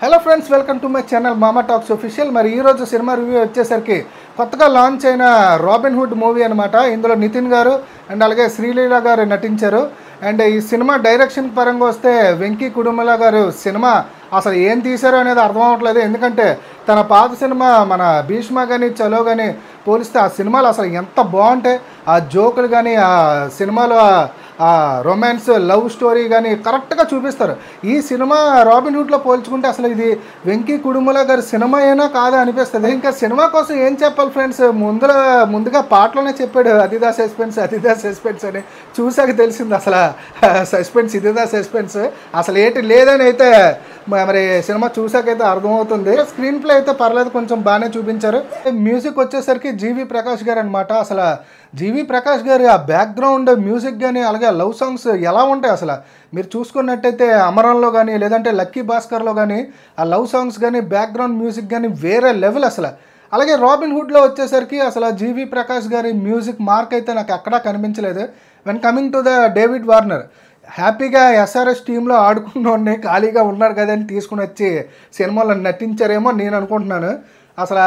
Hello friends, welcome to my channel మామా talks official. మరి ఈరోజు సినిమా రివ్యూ వచ్చేసరికి కొత్తగా లాంచ్ అయిన రాబిన్ హుడ్ మూవీ అనమాట. ఇందులో నితిన్ గారు అండ్ అలాగే శ్రీలీల గారు నటించారు. అండ్ ఈ సినిమా డైరెక్షన్ పరంగా వస్తే వెంకీ కుడుమల గారు సినిమా అసలు ఏం తీశారో అనేది అర్థం అవ్వట్లేదు. ఎందుకంటే తన పాత సినిమా మన భీష్మ కానీ చలో కానీ పోలిస్తే ఆ సినిమాలు అసలు ఎంత బాగుంటాయి. ఆ జోకులు కానీ ఆ సినిమాలో ఆ రొమాన్స్ లవ్ స్టోరీ కానీ కరెక్ట్గా చూపిస్తారు. ఈ సినిమా రాబిన్ హుడ్లో పోల్చుకుంటే అసలు ఇది వెంకీ కుడుమల గారి సినిమా అయినా కాదా అనిపిస్తుంది. ఇంకా సినిమా కోసం ఏం చెప్పాలి ఫ్రెండ్స్, ముందుగా పాటలోనే చెప్పాడు అదిదా సస్పెన్స్ అని. చూసాక తెలిసింది అసలు సస్పెన్స్ ఇదిదా సస్పెన్స్ అసలు ఏంటి లేదని అయితే మరి సినిమా చూసాకైతే అర్థమవుతుంది. స్క్రీన్ ప్లే అయితే పర్లేదు, కొంచెం బాగానే చూపించారు. మ్యూజిక్ వచ్చేసరికి జీవి ప్రకాష్ గారు అనమాట. అసలు జీవి ప్రకాష్ గారి ఆ బ్యాక్గ్రౌండ్ మ్యూజిక్ కానీ అలాగే లవ్ సాంగ్స్ ఎలా ఉంటాయి అసలు మీరు చూసుకున్నట్టయితే అమరంలో కానీ లేదంటే లక్కీ భాస్కర్లో కానీ ఆ లవ్ సాంగ్స్ కానీ బ్యాక్గ్రౌండ్ మ్యూజిక్ కానీ వేరే లెవెల్ అసలు. అలాగే రాబిన్ హుడ్లో వచ్చేసరికి అసలు జీవి ప్రకాష్ గారి మ్యూజిక్ మార్క్ అయితే నాకు ఎక్కడా కనిపించలేదు. When coming to the David Warner, హ్యాపీగా ఎస్ఆర్ఎస్ టీంలో ఆడుకున్నోడిని ఖాళీగా ఉన్నాడు కదని తీసుకుని వచ్చి సినిమాలో నటించారేమో నేను అనుకుంటున్నాను. అసలు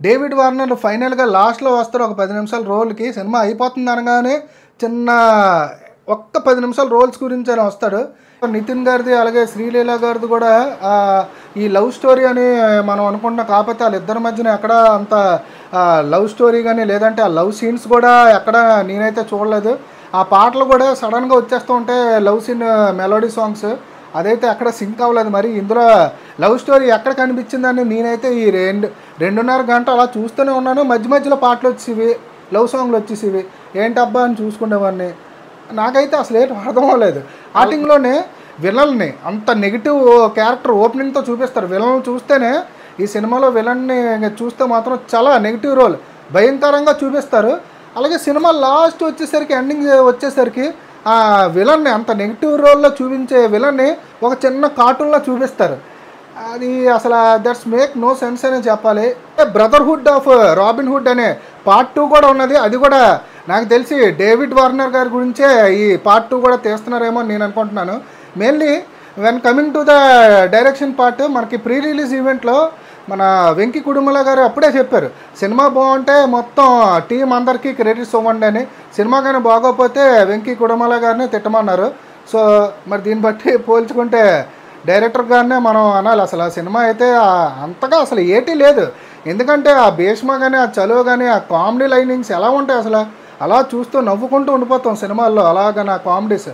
డేవిడ్ వార్నర్ ఫైనల్గా లాస్ట్లో వస్తారు ఒక 10 నిమిషాల రోల్కి. సినిమా అయిపోతుంది అనగానే చిన్న ఒక్క 10 నిమిషాల రోల్స్ గురించి అని వస్తాడు. నితిన్ గారిది అలాగే శ్రీలీల గారిది కూడా ఈ లవ్ స్టోరీ అని మనం అనుకుంటున్నాం. కాకపోతే వాళ్ళిద్దరి మధ్యన ఎక్కడ అంత లవ్ స్టోరీ కానీ లేదంటే ఆ లవ్ సీన్స్ కూడా ఎక్కడ నేనైతే చూడలేదు. ఆ పాటలు కూడా సడన్గా వచ్చేస్తూ ఉంటే లవ్ సీన్ మెలోడీ సాంగ్స్ అదైతే ఎక్కడ సింక్ అవ్వలేదు. మరి ఇందులో లవ్ స్టోరీ ఎక్కడ కనిపించిందని నేనైతే ఈ 2.5 గంట అలా చూస్తూనే ఉన్నాను. మధ్యలో పాటలు వచ్చేవి, లవ్ సాంగ్లు వచ్చేసివి. ఏంటబ్బా అని చూసుకునేవాడిని. నాకైతే అసలు ఏంటి అర్థం అవ్వలేదు. స్టార్టింగ్లోనే విలన్ని అంత నెగిటివ్ క్యారెక్టర్ ఓపెనింగ్తో చూపిస్తారు. విలన్ చూస్తేనే ఈ సినిమాలో విలన్ని చూస్తే మాత్రం చాలా నెగిటివ్ రోల్ భయంకరంగా చూపిస్తారు. అలాగే సినిమా లాస్ట్ వచ్చేసరికి ఎండింగ్ వచ్చేసరికి ఆ విలన్ని అంత నెగిటివ్ రోల్లో చూపించే విలన్ని ఒక చిన్న కార్టూన్లో చూపిస్తారు. అది అసలు దట్స్ మేక్ నో సెన్స్ అనే చెప్పాలి. బ్రదర్హుడ్ ఆఫ్ రాబిన్ హుడ్ అనే పార్ట్ 2 కూడా ఉన్నది. అది కూడా నాకు తెలిసి డేవిడ్ వార్నర్ గారి గురించే ఈ పార్ట్ 2 కూడా తీస్తున్నారేమో నేను అనుకుంటున్నాను. Mainly when coming to the direction part, మనకి ప్రీ రిలీజ్ ఈవెంట్లో మన వెంకీ కుడుమల గారు అప్పుడే చెప్పారు సినిమా బాగుంటే మొత్తం టీం అందరికీ క్రెడిట్స్ ఇవ్వండి అని. సినిమా కానీ బాగోకపోతే వెంకీ కుడుమల గారిని తిట్టమన్నారు. సో మరి దీన్ని బట్టి పోల్చుకుంటే డైరెక్టర్ గారినే మనం అనాలి. అసలు ఆ సినిమా అయితే అంతగా అసలు ఏటీ లేదు. ఎందుకంటే ఆ భీష్మ కానీ ఆ చలో కానీ ఆ కామెడీ లైనింగ్స్ ఎలా ఉంటాయి అసలు అలా చూస్తూ నవ్వుకుంటూ ఉండిపోతాం సినిమాల్లో అలాగ నా కామెడీస్.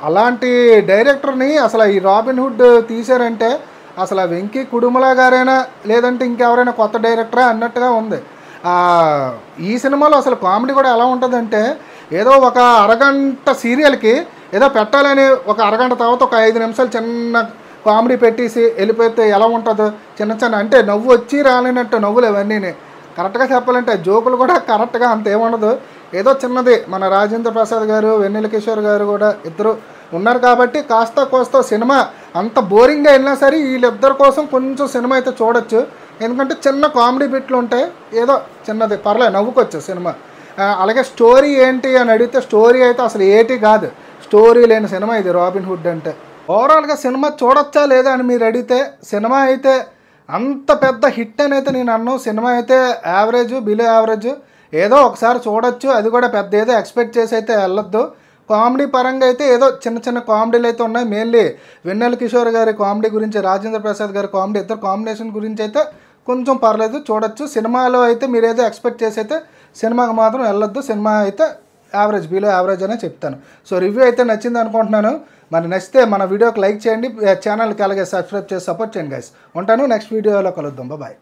అలాంటి డైరెక్టర్ని అసలు ఈ రాబిన్ హుడ్ తీశారంటే అసలు వెంకీ కుడుమల గారైనా లేదంటే ఇంకెవరైనా కొత్త డైరెక్టరా అన్నట్టుగా ఉంది. ఈ సినిమాలో అసలు కామెడీ కూడా ఎలా ఉంటుందంటే ఏదో ఒక అరగంట సీరియల్కి ఏదో పెట్టాలని ఒక అరగంట తర్వాత ఒక 5 నిమిషాలు చిన్న కామెడీ పెట్టేసి వెళ్ళిపోతే ఎలా ఉంటుందో చిన్న అంటే నవ్వు వచ్చి రాలేనట్టు నవ్వులు ఇవన్నీ. కరెక్ట్గా చెప్పాలంటే జోకులు కూడా కరెక్ట్గా అంత ఏముండదు. ఏదో చిన్నది మన రాజేంద్ర ప్రసాద్ గారు వెన్నెల కిషోర్ గారు కూడా ఇద్దరు ఉన్నారు కాబట్టి కాస్త కోస్త సినిమా అంత బోరింగ్గా వెళ్ళినా సరే వీళ్ళిద్దరి కోసం కొంచెం సినిమా అయితే చూడొచ్చు. ఎందుకంటే చిన్న కామెడీ బిట్లు ఉంటాయి, ఏదో చిన్నది పర్లేదు నవ్వుకోవచ్చు సినిమా. అలాగే స్టోరీ ఏంటి అని అడిగితే స్టోరీ అయితే అసలు ఏటి కాదు, స్టోరీ లేని సినిమా ఇది రాబిన్ హుడ్ అంటే. ఓవరాల్గా సినిమా చూడొచ్చా లేదా అని మీరు అడిగితే సినిమా అయితే అంత పెద్ద హిట్ అని అయితే నేను అన్నాను. సినిమా అయితే యావరేజ్ బిలో యావరేజ్, ఏదో ఒకసారి చూడొచ్చు. అది కూడా పెద్ద ఏదో ఎక్స్పెక్ట్ చేసి అయితే వెళ్ళొద్దు. కామెడీ పరంగా అయితే ఏదో చిన్న కామెడీలు అయితే ఉన్నాయి. మెయిన్లీ వెన్నెల కిషోర్ గారి కామెడీ గురించి, రాజేంద్ర ప్రసాద్ గారి కామెడీ, ఇద్దరు కాంబినేషన్ గురించి అయితే కొంచెం పర్లేదు చూడొచ్చు. సినిమాలో అయితే మీరు ఏదో ఎక్స్పెక్ట్ చేసి అయితే సినిమాకి మాత్రం వెళ్ళొద్దు. సినిమా అయితే యావరేజ్ బిలో యావరేజ్ అనే చెప్తాను. సో రివ్యూ అయితే నచ్చింది అనుకుంటున్నాను. మరి నచ్చితే మన వీడియోకి లైక్ చేయండి, ఛానల్కి అలాగే సబ్స్క్రైబ్ చేసి సపోర్ట్ చేయండి గైస్. ఉంటాను, నెక్స్ట్ వీడియోలో కలుద్దాం. బాయ్.